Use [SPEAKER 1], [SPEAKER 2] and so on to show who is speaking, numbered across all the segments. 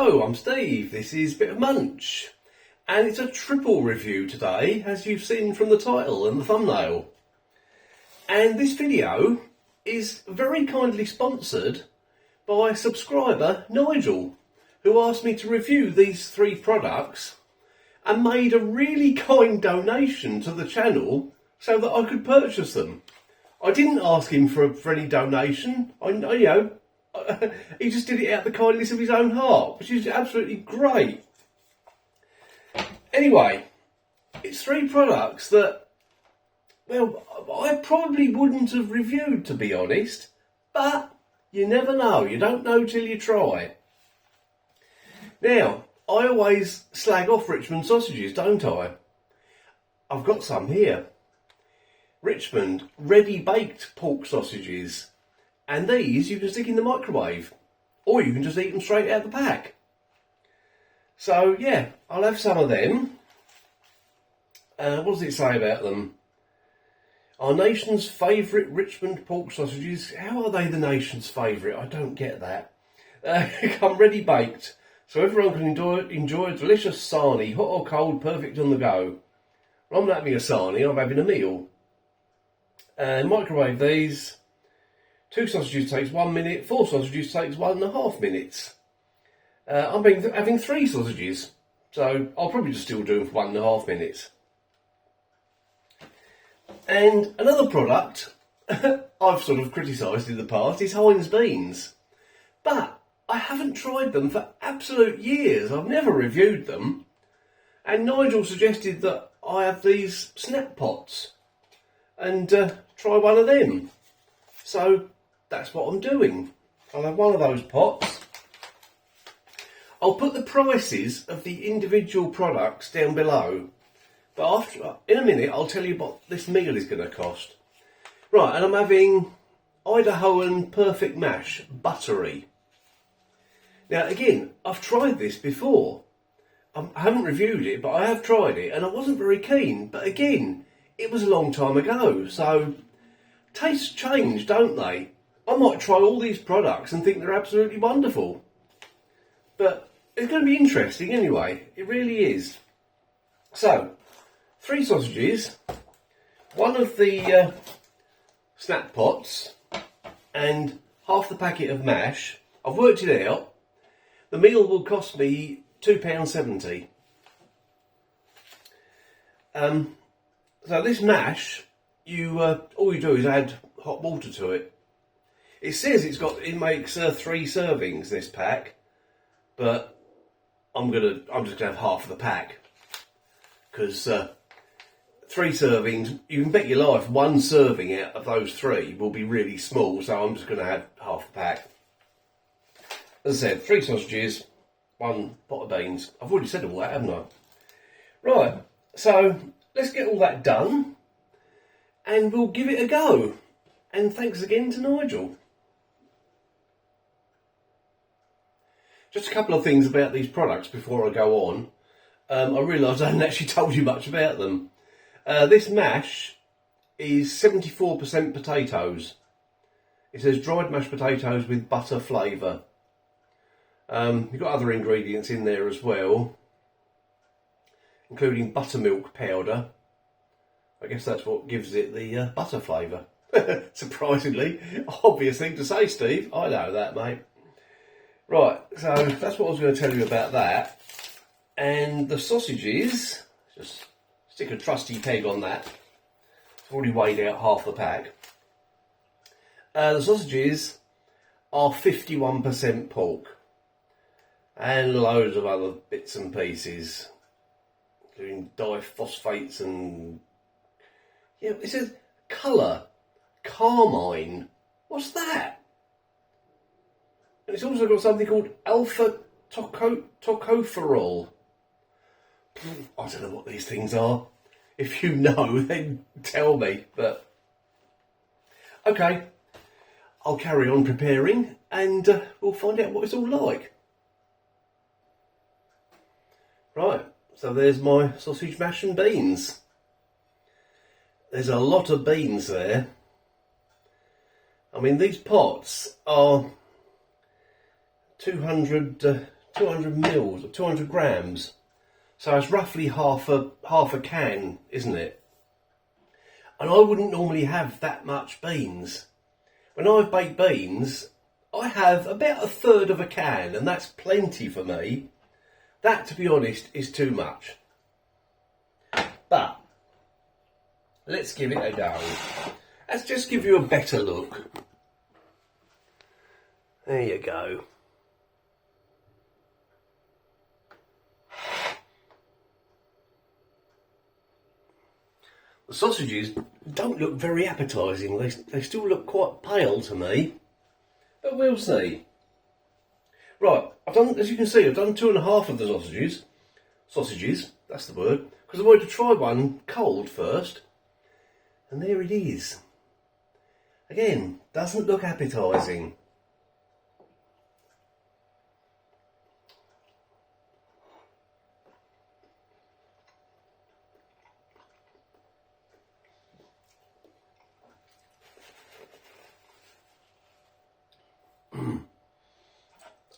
[SPEAKER 1] Hello, I'm Steve. This is Bit of Munch, and it's a triple review today, as you've seen from the title and the thumbnail. And this video is very kindly sponsored by subscriber Nigel, who asked me to review these three products and made a really kind donation to the channel so that I could purchase them. I didn't ask him for any donation. He just did it out of the kindness of his own heart, which is absolutely great. Anyway, it's three products that, well, I probably wouldn't have reviewed, to be honest, but you never know. You don't know till you try. Now, I always slag off Richmond sausages, don't I? I've got some here. Richmond ready baked pork sausages. And these you can stick in the microwave, or you can just eat them straight out the pack. So yeah, I'll have some of them. What does it say about them? Our nation's favourite Richmond pork sausages. How are they the nation's favourite? I don't get that. Come ready baked, so everyone can enjoy a delicious sarnie, hot or cold, perfect on the go. Well, I'm not having a sarnie, I'm having a meal. Microwave these. 2 sausages takes 1 minute, 4 sausages takes 1.5 minutes. I'm having 3 sausages, so I'll probably just still do them for 1.5 minutes. And another product I've sort of criticised in the past is Heinz Beanz. But I haven't tried them for absolute years. I've never reviewed them. And Nigel suggested that I have these snap pots and try one of them. So that's what I'm doing. I'll have one of those pots. I'll put the prices of the individual products down below. But in a minute, I'll tell you what this meal is going to cost. Right, and I'm having Idahoan Perfect Mash Buttery. Now, again, I've tried this before. I haven't reviewed it, but I have tried it, and I wasn't very keen. But again, it was a long time ago, so tastes change, don't they? I might try all these products and think they're absolutely wonderful. But it's going to be interesting anyway. It really is. So, 3 sausages, 1 of the snap pots, and half the packet of mash. I've worked it out. The meal will cost me £2.70. So this mash, all you do is add hot water to it. It says it makes 3 servings, this pack, but I'm just gonna have half of the pack, because 3 servings, you can bet your life 1 serving out of those 3 will be really small, so I'm just gonna have half the pack. As I said, 3 sausages, 1 pot of beans. I've already said all that, haven't I? Right, so let's get all that done, and we'll give it a go. And thanks again to Nigel. Just a couple of things about these products before I go on. I realise I haven't actually told you much about them. This mash is 74% potatoes. It says dried mashed potatoes with butter flavour. You've got other ingredients in there as well, including buttermilk powder. I guess that's what gives it the butter flavour. Surprisingly, obvious thing to say, Steve. I know that, mate. Right, so that's what I was going to tell you about that. And the sausages, just stick a trusty peg on that. I've already weighed out half the pack. The sausages are 51% pork. And loads of other bits and pieces, including diphosphates and... yeah, it says colour, carmine. What's that? And it's also got something called alpha tocopherol. I don't know what these things are. If you know, then tell me. But okay, I'll carry on preparing, and we'll find out what it's all like. Right, so there's my sausage mash and beans. There's a lot of beans there. I mean, these pots are 200 200 mils or 200 grams. So it's roughly half a can, isn't it? And I wouldn't normally have that much beans. When I bake beans, I have about a third of a can, and that's plenty for me. That, to be honest, is too much. But let's give it a go. Let's just give you a better look. There you go. The sausages don't look very appetising. They still look quite pale to me. But we'll see. Right, as you can see, I've done 2.5 of the sausages. Sausages, that's the word. Because I wanted to try one cold first. And there it is. Again, doesn't look appetising.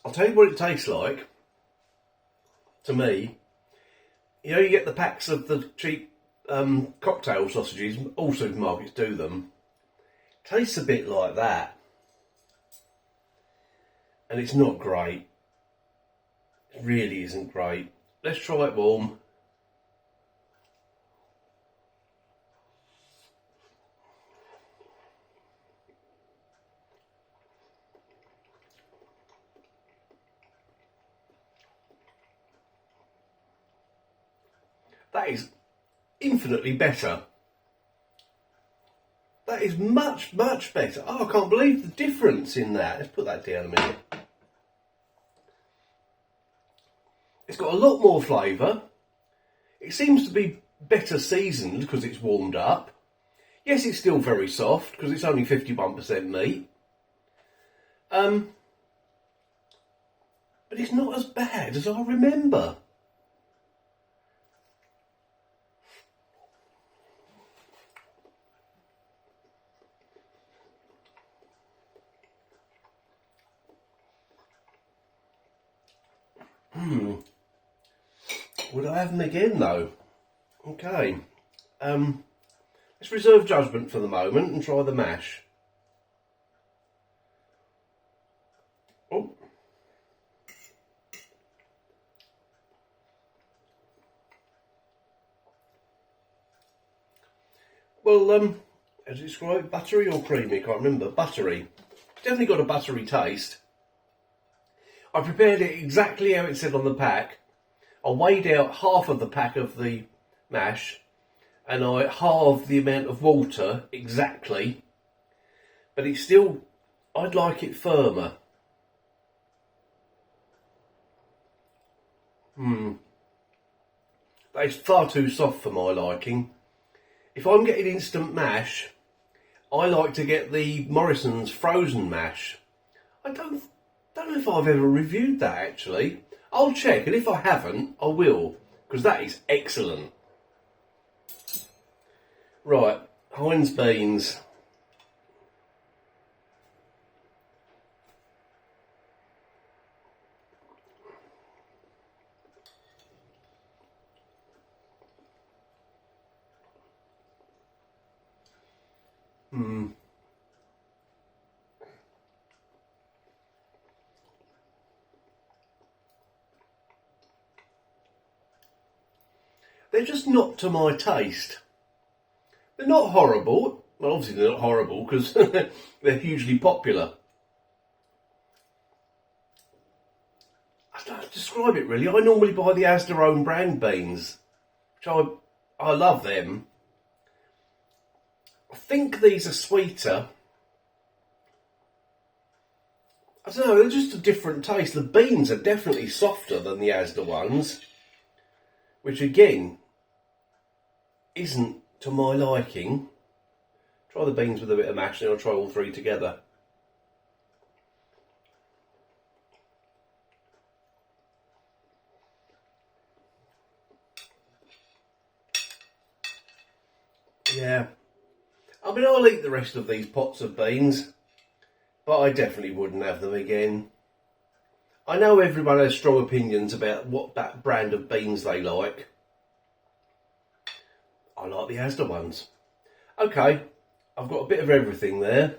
[SPEAKER 1] I'll tell you what it tastes like, to me. You know, you get the packs of the cheap cocktail sausages, all supermarkets do them. Tastes a bit like that. And it's not great. It really isn't great. Let's try it warm. That is infinitely better. That is much, much better. Oh, I can't believe the difference in that. Let's put that down a minute. It's got a lot more flavour. It seems to be better seasoned because it's warmed up. Yes, it's still very soft because it's only 51% meat. But it's not as bad as I remember. Would I have them again though? Okay. Let's reserve judgment for the moment and try the mash. Oh. Well, as described, buttery or creamy, I can't remember. Buttery. Definitely got a buttery taste. I prepared it exactly how it said on the pack. I weighed out half of the pack of the mash and I halved the amount of water exactly, but it's still, I'd like it firmer. That is far too soft for my liking. If I'm getting instant mash, I like to get the Morrison's frozen mash. I don't know if I've ever reviewed that actually. I'll check, and if I haven't, I will, because that is excellent. Right, Heinz Beanz. They're just not to my taste. They're not horrible. Well, obviously they're not horrible because they're hugely popular. I don't know how to describe it really. I normally buy the Asda own brand beans, which I love them. I think these are sweeter. I don't know, they're just a different taste. The beans are definitely softer than the Asda ones, which again isn't to my liking. Try the beans with a bit of mash, and I'll try all three together. Yeah, I mean, I'll eat the rest of these pots of beans, but I definitely wouldn't have them again. I know everyone has strong opinions about what that brand of beans they like. I like the Asda ones. Okay, I've got a bit of everything there.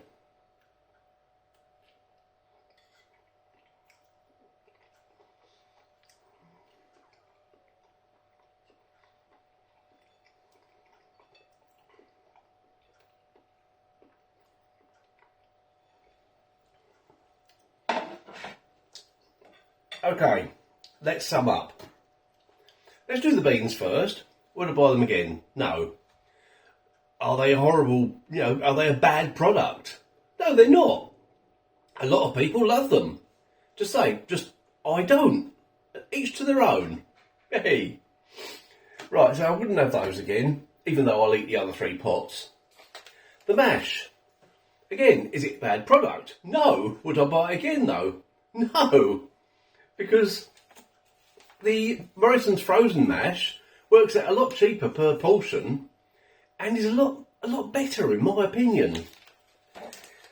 [SPEAKER 1] Okay, let's sum up. Let's do the beans first. Would I buy them again? No. Are they a horrible, are they a bad product? No, they're not. A lot of people love them. I don't. Each to their own. Hey. Right, so I wouldn't have those again, even though I'll eat the other 3 pots. The mash. Again, is it a bad product? No. Would I buy it again though? No. Because the Morrison's frozen mash works out a lot cheaper per portion and is a lot better in my opinion.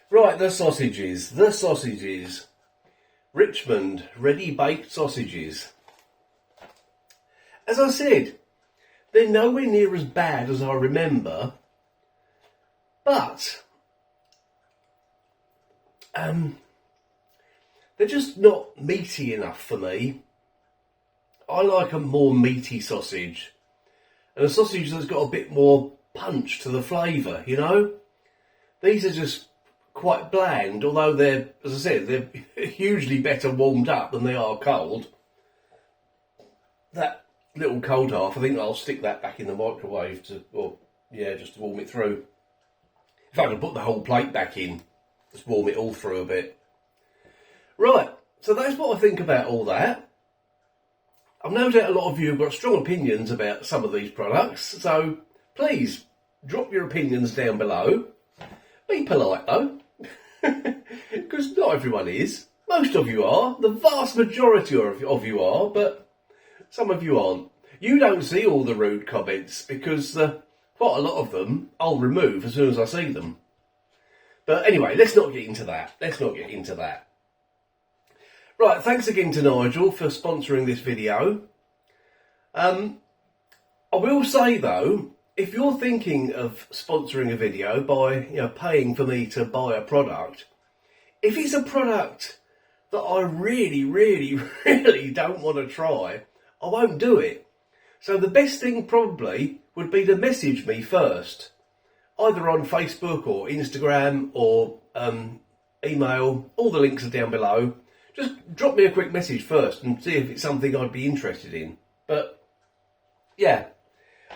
[SPEAKER 1] Right, the sausages. Richmond ready baked sausages. As I said, they're nowhere near as bad as I remember, but they're just not meaty enough for me. I like a more meaty sausage. And a sausage that's got a bit more punch to the flavour, These are just quite bland, although they're, as I said, they're hugely better warmed up than they are cold. That little cold half, I think I'll stick that back in the microwave just to warm it through. If I can put the whole plate back in, just warm it all through a bit. Right, so that's what I think about all that. I've no doubt a lot of you have got strong opinions about some of these products, so please drop your opinions down below. Be polite though, because not everyone is. Most of you are, the vast majority of you are, but some of you aren't. You don't see all the rude comments because quite a lot of them I'll remove as soon as I see them. But anyway, let's not get into that. Right, thanks again to Nigel for sponsoring this video. I will say though, if you're thinking of sponsoring a video by paying for me to buy a product, if it's a product that I really, really, really don't want to try, I won't do it. So the best thing probably would be to message me first, either on Facebook or Instagram or email. All the links are down below. Just drop me a quick message first and see if it's something I'd be interested in. But yeah,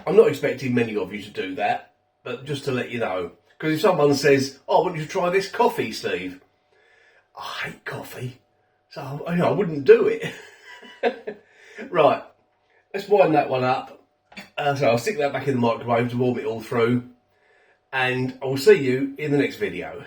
[SPEAKER 1] I'm not expecting many of you to do that, but just to let you know. Because if someone says, "Oh, I want you to try this coffee, Steve," I hate coffee, so I wouldn't do it. Right, let's wind that one up. So I'll stick that back in the microwave to warm it all through, and I'll see you in the next video.